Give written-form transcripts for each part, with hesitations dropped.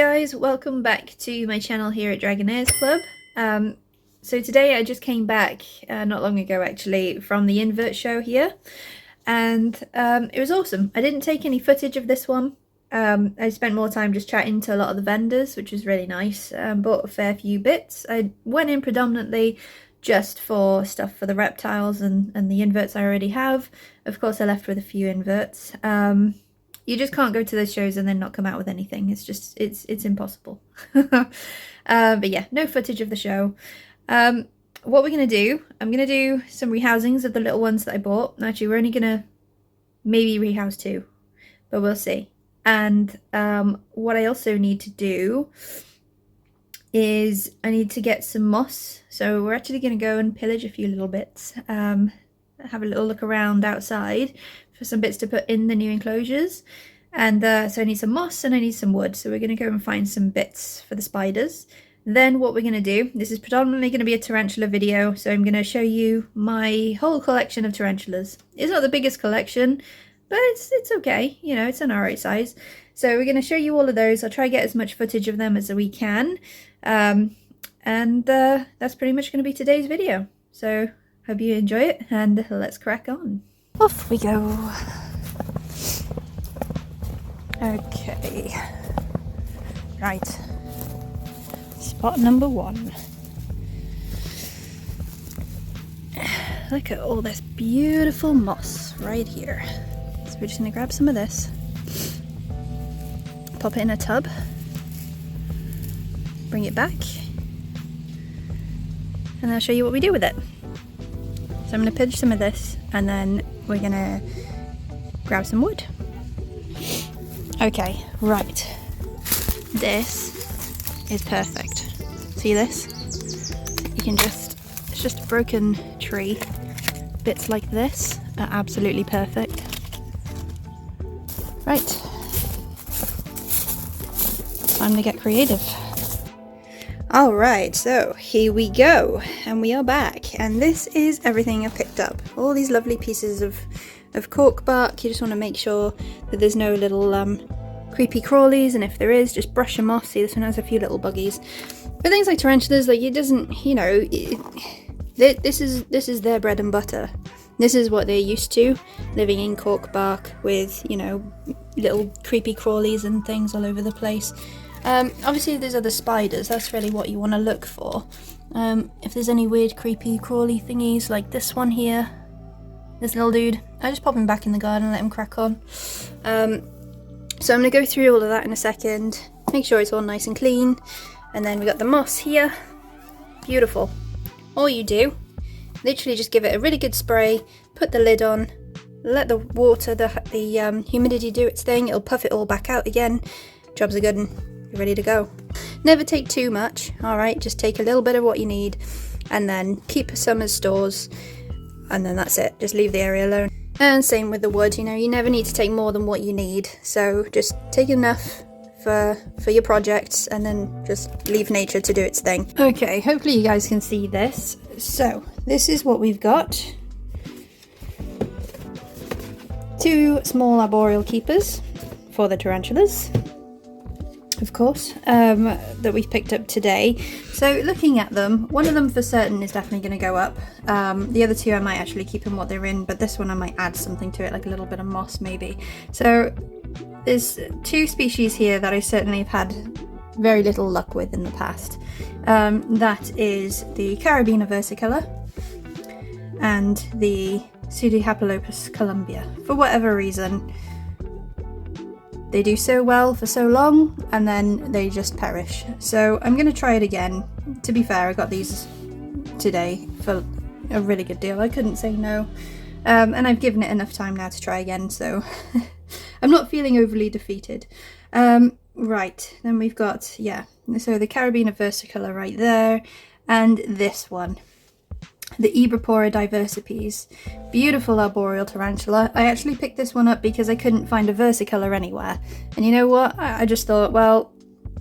guys, welcome back to my channel here at Dragonaires Club. So today I just came back, not long ago actually, from the invert show here, and it was awesome. I didn't take any footage of this one. I spent more time just chatting to a lot of the vendors, which was really nice. Bought a fair few bits. I went in predominantly just for stuff for the reptiles and the inverts I already have. Of course I left with a few inverts. You just can't go to those shows and then not come out with anything. It's just, it's impossible. But yeah, no footage of the show. What we're going to do, I'm going to do some rehousings of the little ones that I bought. Actually, we're only going to maybe rehouse 2, but we'll see. And what I also need to do is I need to get some moss. So we're actually going to go and pillage a few little bits. Have a little look around outside for some bits to put in the new enclosures. And so I need some moss and I need some wood. So we're going to go and find some bits for the spiders. Then what we're going to do, this is predominantly going to be a tarantula video. So I'm going to show you my whole collection of tarantulas. It's not the biggest collection, but it's okay. You know, it's an alright size. So we're going to show you all of those. I'll try to get as much footage of them as we can. And that's pretty much going to be today's video. So hope you enjoy it and let's crack on. Off we go. Okay. Right. Spot number 1. Look at all this beautiful moss right here. So we're just going to grab some of this. Pop it in a tub. Bring it back. And I'll show you what we do with it. So I'm going to pinch some of this and then we're going to grab some wood. Okay, right. This is perfect. See this? You can just, it's just a broken tree. Bits like this are absolutely perfect. Right. Time to get creative. Alright, so here we go, and we are back, and this is everything I've picked up. All these lovely pieces of cork bark. You just want to make sure that there's no little creepy crawlies, and if there is, just brush them off. See, this one has a few little buggies. But things like tarantulas, like, it doesn't, you know, this is their bread and butter. This is what they're used to, living in cork bark with, you know, little creepy crawlies and things all over the place. Obviously if there's other spiders, that's really what you want to look for. If there's any weird creepy crawly thingies like this one here, this little dude, I just pop him back in the garden and let him crack on. So I'm going to go through all of that in a second, make sure it's all nice and clean. And then we got the moss here, beautiful. All you do, literally just give it a really good spray, put the lid on, let the water, the humidity do its thing, it'll puff it all back out again. Jobs are good and you're ready to go. Never take too much, alright, just take a little bit of what you need and then keep some as stores and then that's it, just leave the area alone. And same with the wood, you know, you never need to take more than what you need, so just take enough for your projects and then just leave nature to do its thing. Okay, hopefully you guys can see this. So this is what we've got. 2 small arboreal keepers for the tarantulas, of course, that we've picked up today. So looking at them, one of them for certain is definitely going to go up. The other 2 I might actually keep in what they're in, but this one I might add something to it, like a little bit of moss maybe. So there's 2 species here that I certainly have had very little luck with in the past. That is the Carabiner versicolor and the Pseudohapalopus columbia. For whatever reason, they do so well for so long and then they just perish. So I'm going to try it again. To be fair, I got these today for a really good deal. I couldn't say no. And I've given it enough time now to try again, so I'm not feeling overly defeated. Right, then we've got, yeah, so the Carabiner versicolor right there, and this one. The Ebropora diversipes. Beautiful arboreal tarantula. I actually picked this one up because I couldn't find a versicolor anywhere. And you know what? I just thought, well,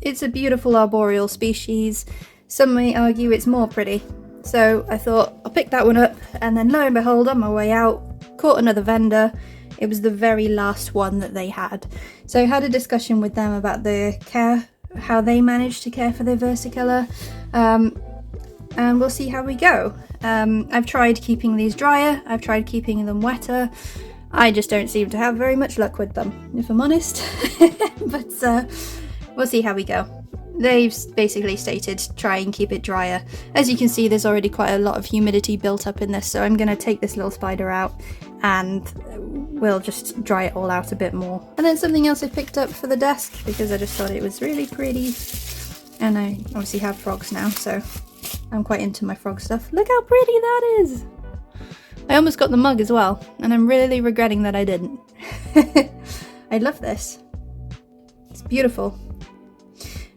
it's a beautiful arboreal species. Some may argue it's more pretty. So I thought, I'll pick that one up. And then lo and behold, on my way out, caught another vendor. It was the very last one that they had. So I had a discussion with them about the care how they manage to care for their versicolor, and we'll see how we go. I've tried keeping these drier, I've tried keeping them wetter. I just don't seem to have very much luck with them, if I'm honest. But we'll see how we go. They've basically stated try and keep it drier. As you can see, there's already quite a lot of humidity built up in this, so I'm going to take this little spider out and we'll just dry it all out a bit more. And then something else I picked up for the desk because I just thought it was really pretty. And I obviously have frogs now, so I'm quite into my frog stuff. Look how pretty that is! I almost got the mug as well, and I'm really regretting that I didn't. I love this. It's beautiful.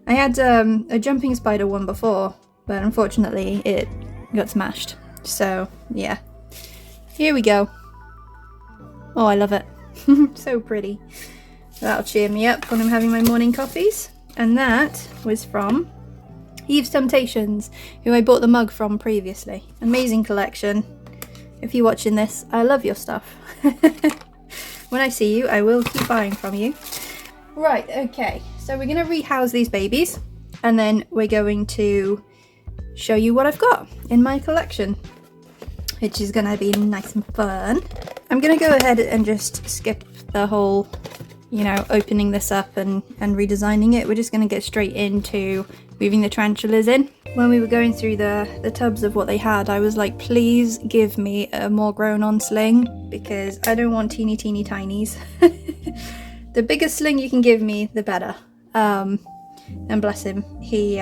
I had a jumping spider one before, but unfortunately it got smashed. So yeah, here we go. Oh, I love it. So pretty. That'll cheer me up when I'm having my morning coffees. And that was from Eve's Temptations, who I bought the mug from previously. Amazing collection. If you're watching this, I love your stuff. When I see you, I will keep buying from you. Right, okay, so we're going to rehouse these babies, and then we're going to show you what I've got in my collection, which is going to be nice and fun. I'm going to go ahead and just skip the whole, you know, opening this up and redesigning it. We're just going to get straight into moving the tarantulas in. When we were going through the tubs of what they had, I was like, please give me a more grown on sling, because I don't want teeny tinies. The bigger sling you can give me, the better. And bless him, he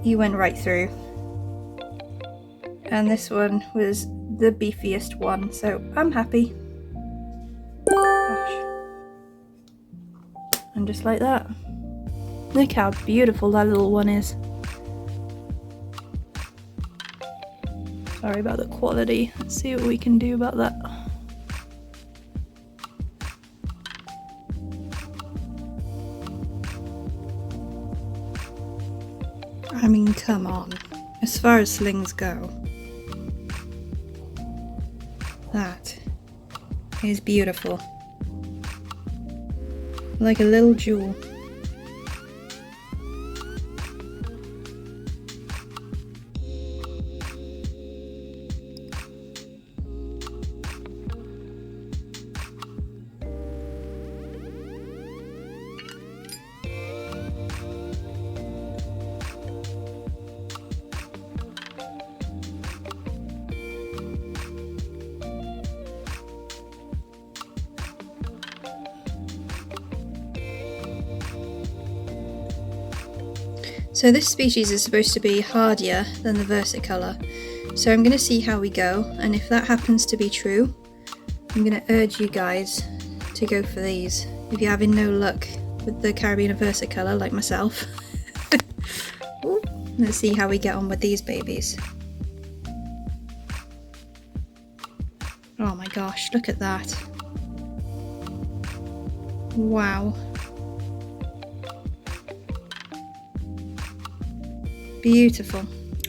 went right through. And this one was the beefiest one, so I'm happy. Gosh. And just like that. Look how beautiful that little one is. Sorry about the quality. Let's see what we can do about that. I mean, come on. As far as slings go, that is beautiful. Like a little jewel. So this species is supposed to be hardier than the versicolor, so I'm going to see how we go, and if that happens to be true, I'm going to urge you guys to go for these if you're having no luck with the Caribbean versicolor like myself. Ooh, let's see how we get on with these babies. Oh my gosh, look at that. Wow. Beautiful.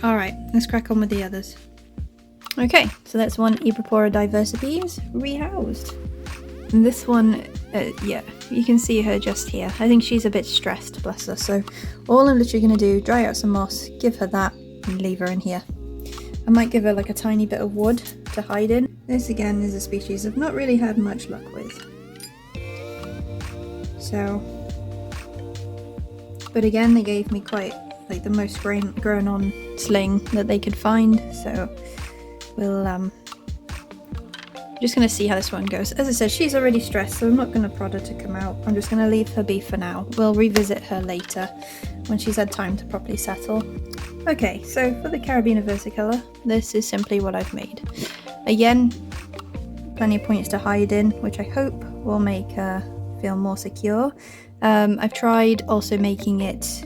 Alright, let's crack on with the others. Okay, so that's one Ebropora diversipes rehoused. And this one, yeah, you can see her just here. I think she's a bit stressed, bless her. So all I'm literally going to do, dry out some moss, give her that, and leave her in here. I might give her like a tiny bit of wood to hide in. This again is a species I've not really had much luck with. So, but again, they gave me quite like the most grown on sling that they could find, so we'll just gonna see how this one goes. As I said, she's already stressed, so I'm not gonna prod her to come out. I'm just gonna leave her be for now. We'll revisit her later when she's had time to properly settle. Okay, so for the Caribbean versicolor, this is simply what I've made. Again, plenty of points to hide in, which I hope will make her feel more secure. I've tried also making it,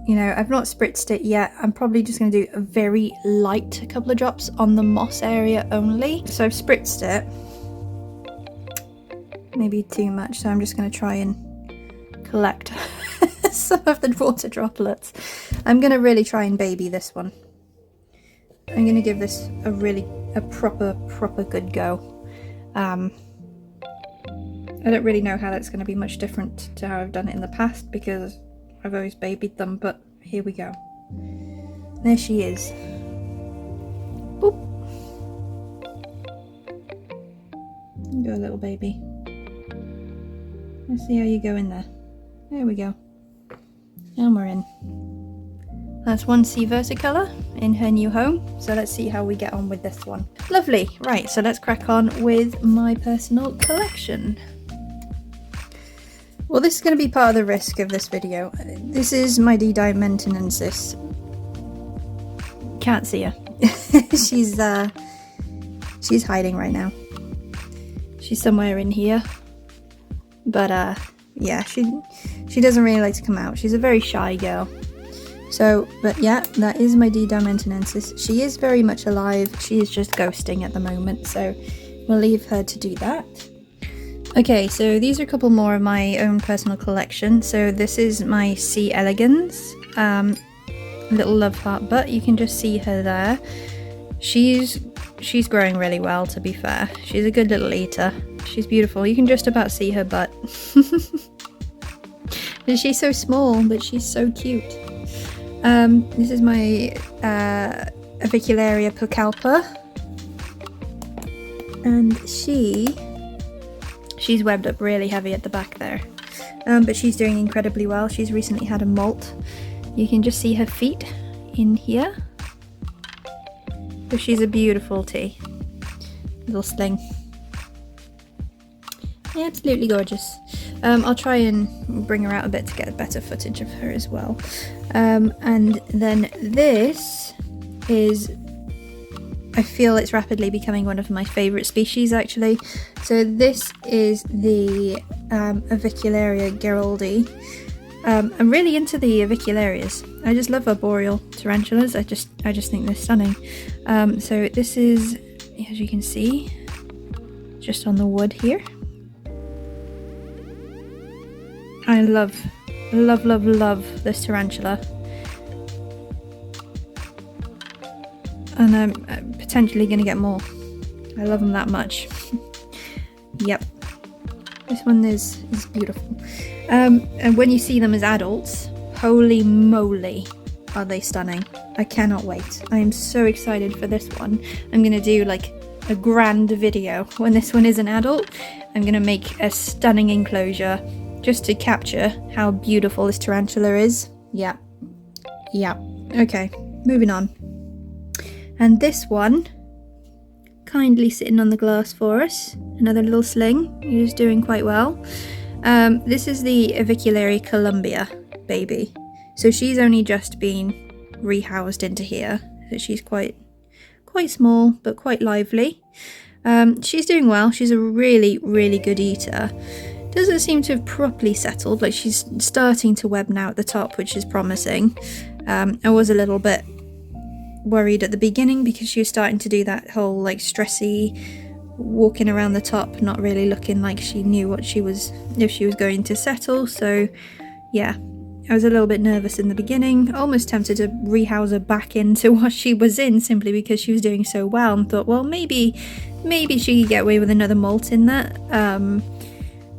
you know, I've not spritzed it yet. I'm probably just going to do a very light couple of drops on the moss area only. So I've spritzed it. Maybe too much, so I'm just going to try and collect some of the water droplets. I'm going to really try and baby this one. I'm going to give this a proper good go. I don't really know how that's going to be much different to how I've done it in the past because I've always babied them, but here we go. There she is. Boop. Go, little baby. Let's see how you go in there. There we go. And we're in. That's one sea versicolor in her new home. So let's see how we get on with this one. Lovely. Right, so let's crack on with my personal collection. Well, this is going to be part of the risk of this video. This is my D-Dimensionensis. Can't see her. She's hiding right now. She's somewhere in here. But yeah, she doesn't really like to come out. She's a very shy girl. So, but yeah, that is my D-Dimensionensis. She is very much alive. She is just ghosting at the moment, so we'll leave her to do that. Okay, so these are a couple more of my own personal collection. So this is my C. elegans, little love heart butt. You can just see her there. She's growing really well, to be fair. She's a good little eater. She's beautiful. You can just about see her butt. She's so small, but she's so cute. This is my Avicularia pucallpa, and she's webbed up really heavy at the back there, but she's doing incredibly well. She's recently had a molt. You can just see her feet in here. So she's a beautiful tea, little sling. Yeah, absolutely gorgeous. I'll try and bring her out a bit to get a better footage of her as well. And then this is, I feel it's rapidly becoming one of my favourite species actually. So this is the Avicularia geraldi. I'm really into the Avicularias. I just love arboreal tarantulas. I just think they're stunning. So this is, as you can see, just on the wood here. I love this tarantula, and I'm potentially going to get more. I love them that much. Yep, this one is beautiful. And when you see them as adults, holy moly, are they stunning. I cannot wait. I am so excited for this one. I'm going to do like a grand video when this one is an adult. I'm going to make a stunning enclosure just to capture how beautiful this tarantula is. Yeah. Okay, moving on. And this one, kindly sitting on the glass for us. Another little sling, who's doing quite well. This is the Avicularia Columbia baby. So she's only just been rehoused into here. So she's quite small, but quite lively. She's doing well. She's a really good eater. Doesn't seem to have properly settled, like she's starting to web now at the top, which is promising. I was a little bit worried at the beginning because she was starting to do that whole like stressy walking around the top, not really looking like she knew what she was, if she was going to settle. So yeah, I was a little bit nervous in the beginning, almost tempted to rehouse her back into what she was in simply because she was doing so well, and thought, well, maybe she could get away with another molt in that.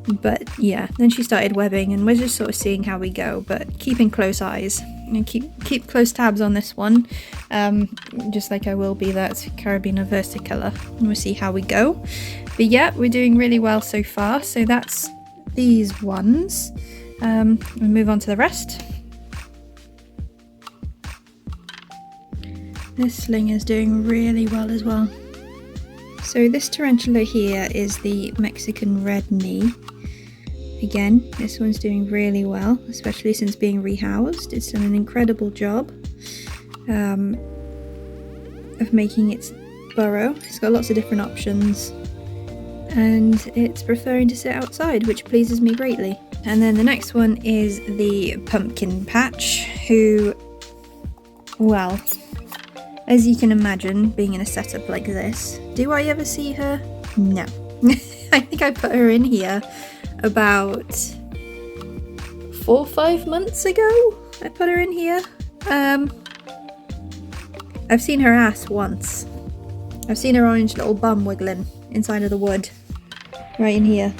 But yeah, then she started webbing, and we're just sort of seeing how we go, but keeping close eyes and keep close tabs on this one, just like I will be that Carabina versicolor, and we'll see how we go. But yeah, we're doing really well so far. So that's these ones. We'll move on to the rest. This sling is doing really well as well. So this tarantula here is the Mexican red knee. Again, this one's doing really well, especially since being rehoused. It's done an incredible job of making its burrow. It's got lots of different options, and it's preferring to sit outside, which pleases me greatly. And then the next one is the pumpkin patch, who, well, as you can imagine, being in a setup like this, do I ever see her? No. I think I put her in here about 4 or 5 months ago. I put her in here. I've seen her ass once. I've seen her orange little bum wiggling inside of the wood, right in here.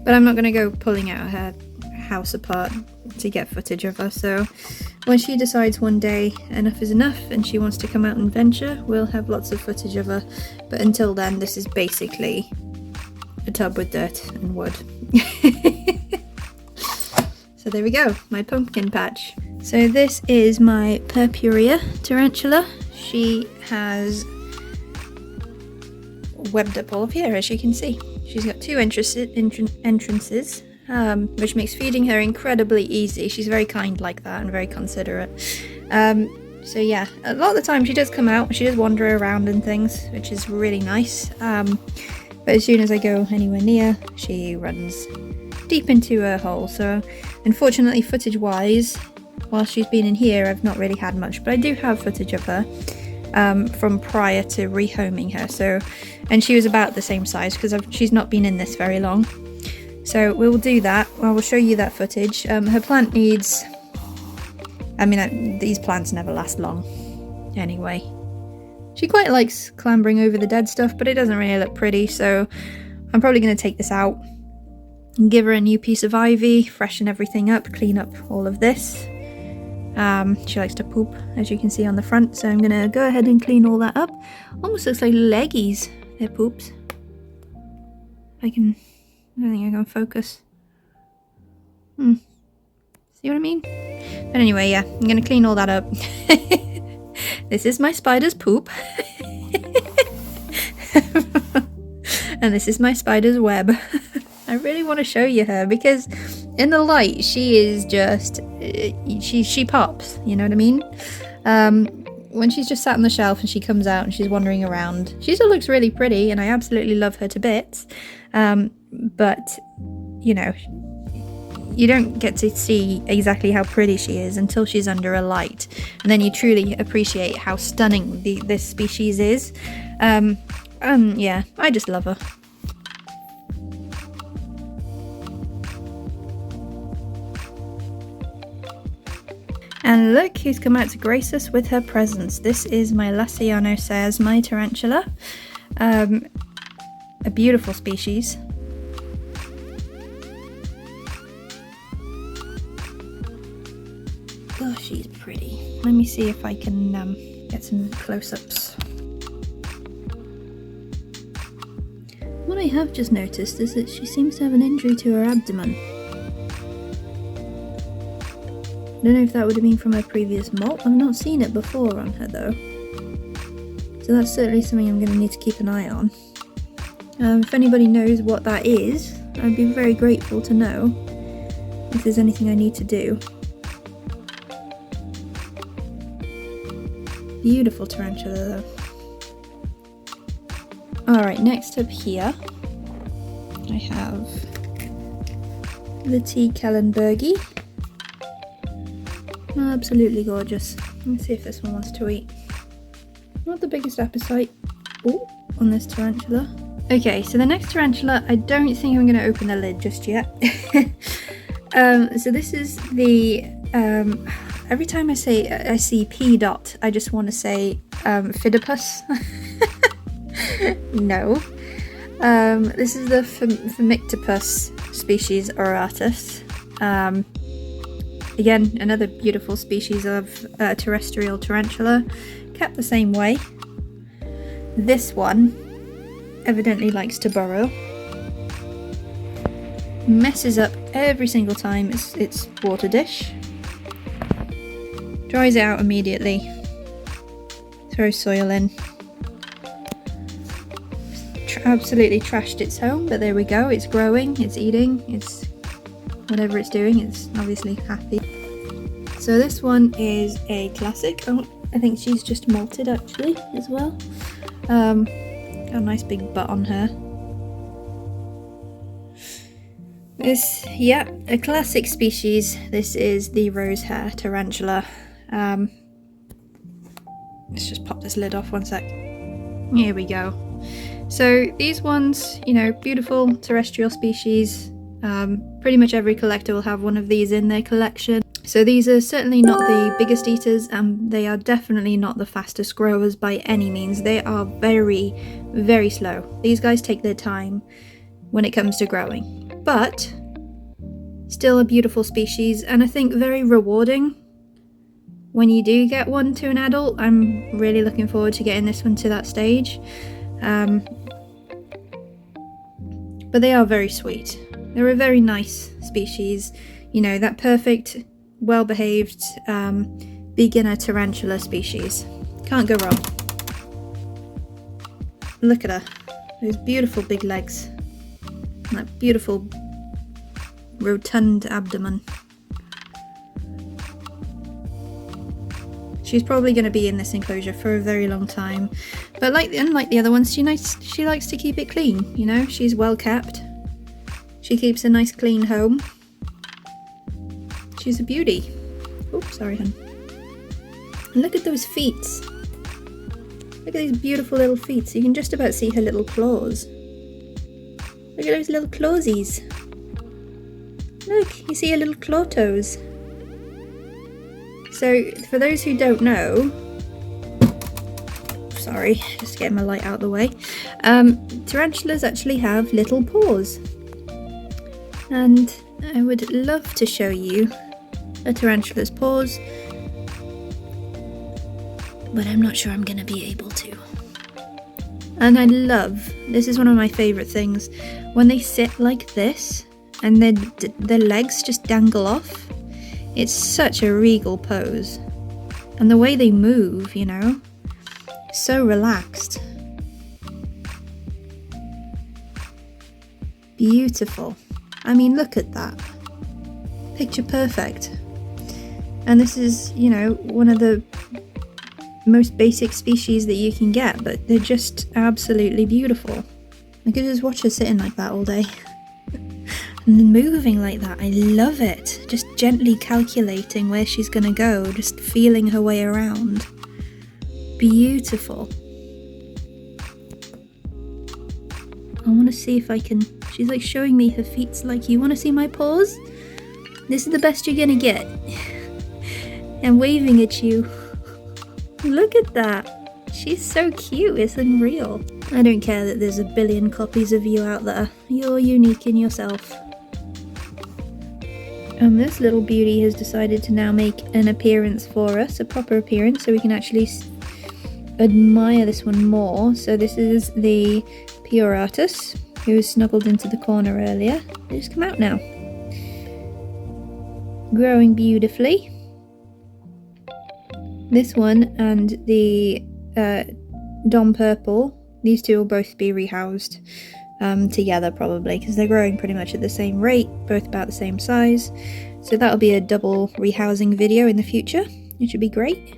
but I'm not going to go pulling out her house apart to get footage of her. So when she decides one day enough is enough and she wants to come out and venture, we'll have lots of footage of her. But until then, this is basically a tub with dirt and wood. So there we go, my pumpkin patch. So this is my purpurea tarantula. She has webbed up all of here, as you can see. She's got two entrances, which makes feeding her incredibly easy. She's very kind like that and very considerate. So yeah, a lot of the time she does come out, she does wander around and things, which is really nice. But as soon as I go anywhere near, she runs deep into her hole. So unfortunately, footage wise, while she's been in here, I've not really had much, but I do have footage of her from prior to rehoming her. So, and she was about the same size because she's not been in this very long. So we will do that. I will show you that footage. Her plant needs, these plants never last long anyway. She quite likes clambering over the dead stuff, but it doesn't really look pretty, so I'm probably going to take this out and give her a new piece of ivy, freshen everything up, clean up all of this. She likes to poop, as you can see on the front, so I'm going to go ahead and clean all that up. Almost looks like leggies, their poops. I don't think I can focus. See what I mean? But anyway, yeah, I'm going to clean all that up. This is my spider's poop. And this is my spider's web. I really want to show you her because in the light she is just, she pops, you know what I mean? When she's just sat on the shelf and she comes out and she's wandering around, she still looks really pretty and I absolutely love her to bits. But, you know, you don't get to see exactly how pretty she is until she's under a light, and then you truly appreciate how stunning this species is. Yeah, I just love her. And look who's come out to grace us with her presence. This is my Lasciano says my tarantula, a beautiful species. Gosh, she's pretty. Let me see if I can get some close-ups. What I have just noticed is that she seems to have an injury to her abdomen. I don't know if that would have been from her previous molt. I've not seen it before on her though. So that's certainly something I'm going to need to keep an eye on. If anybody knows what that is, I'd be very grateful to know if there's anything I need to do. Beautiful tarantula though. Alright, next up here I have the T. Kellenbergie. Absolutely gorgeous. Let's see if this one wants to eat. Not the biggest appetite on this tarantula. Okay, so the next tarantula, I don't think I'm going to open the lid just yet. So this is the every time I see P dot, I just want to say Phidippus. No. This is the Phimictopus species auratus. Again, another beautiful species of terrestrial tarantula, kept the same way. This one evidently likes to burrow. Messes up every single time its water dish. Dries it out immediately. Throws soil in. Absolutely trashed its home, but there we go. It's growing, it's eating, it's whatever it's doing, it's obviously happy. So this one is a classic. Oh, I think she's just molted actually as well. Got a nice big butt on her. This, yeah, a classic species. This is the rosehair tarantula. Let's just pop this lid off one sec. Here we go. So these ones, you know, beautiful terrestrial species. Pretty much every collector will have one of these in their collection. So these are certainly not the biggest eaters, and they are definitely not the fastest growers by any means. They are very, very slow. These guys take their time when it comes to growing. but still a beautiful species, and I think very rewarding when you do get one to an adult. I'm really looking forward to getting this one to that stage. But they are very sweet. They're a very nice species, you know, that perfect, well-behaved beginner tarantula species. Can't go wrong. Look at her, those beautiful big legs, and that beautiful rotund abdomen. She's probably going to be in this enclosure for a very long time, but unlike the other ones, she likes to keep it clean, you know. She's well kept. She keeps a nice clean home. She's a beauty. Oops, sorry hun. And look at those feet. Look at these beautiful little feet. You can just about see her little claws. Look at those little clawsies. Look, you see her little claw toes. So, for those who don't know, sorry, just getting my light out of the way, tarantulas actually have little paws. And I would love to show you a tarantula's paws, but I'm not sure I'm going to be able to. And I love, this is one of my favourite things, when they sit like this and their legs just dangle off. It's such a regal pose. And the way they move, you know, so relaxed. Beautiful. I mean, look at that. Picture perfect. And this is, you know, one of the most basic species that you can get, but they're just absolutely beautiful. I could just watch her sitting like that all day. And moving like that, I love it. Just gently calculating where she's gonna go, just feeling her way around. Beautiful. I want to see if I can, she's like showing me her feet, like, you want to see my paws? This is the best you're gonna get. And waving at you. Look at that. She's so cute, it's unreal. I don't care that there's a billion copies of you out there. You're unique in yourself. And this little beauty has decided to now make an appearance for us, a proper appearance, so we can actually admire this one more. So this is the Puratus, who was snuggled into the corner earlier. They just come out now. Growing beautifully. This one and the Dom Purple, these two will both be rehoused together probably, because they're growing pretty much at the same rate, both about the same size. So that'll be a double rehousing video in the future. It should be great.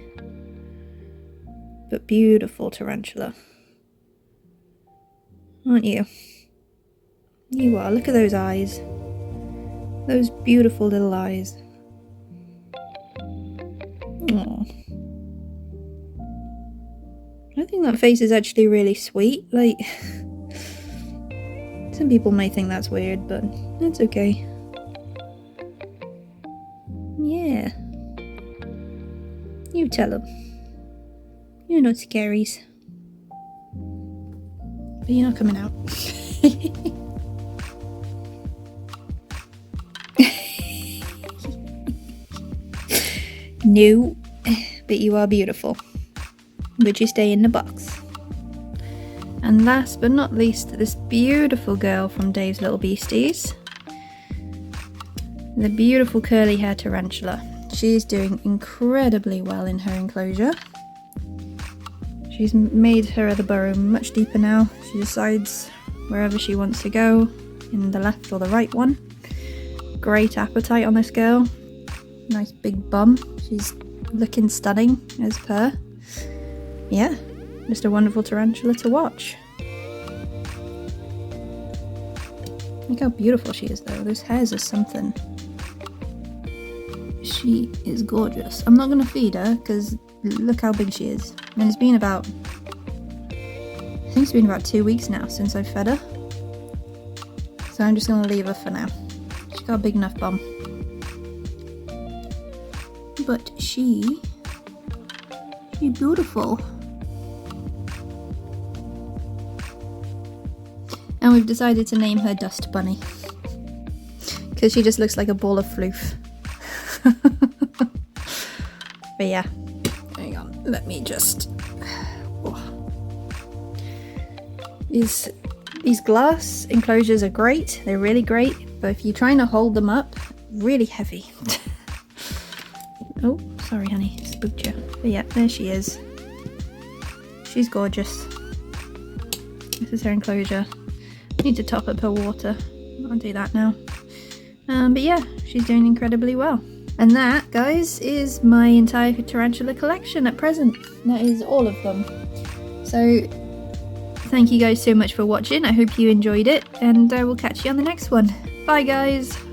But beautiful tarantula. Aren't you? You are. Look at those eyes. Those beautiful little eyes. Aww. I think that face is actually really sweet. Like, some people may think that's weird, but that's okay. Yeah. You tell them. You're not scaries. But you're not coming out. No, but you are beautiful. But you stay in the box. And last but not least, this beautiful girl from Dave's Little Beasties. The beautiful curly hair tarantula. She's doing incredibly well in her enclosure. She's made her other burrow much deeper now. She decides wherever she wants to go, in the left or the right one. Great appetite on this girl. Nice big bum. She's looking stunning as per. Yeah, just a wonderful tarantula to watch. Look how beautiful she is though. Those hairs are something. She is gorgeous. I'm not going to feed her because look how big she is. And it's been about, I think it's been about 2 weeks now since I fed her. So I'm just going to leave her for now. She's got a big enough bum. But she's beautiful. And we've decided to name her Dust Bunny. because she just looks like a ball of floof. But yeah, hang on, let me just... Oh. These glass enclosures are great, they're really great, but if you're trying to hold them up, really heavy. Oh, sorry honey, spooked you. But yeah, there she is. She's gorgeous. This is her enclosure. Need to top up her water. I'll do that now. But yeah, she's doing incredibly well. And that, guys, is my entire tarantula collection at present. That is all of them. So, thank you guys so much for watching. I hope you enjoyed it, and we'll catch you on the next one. Bye, guys!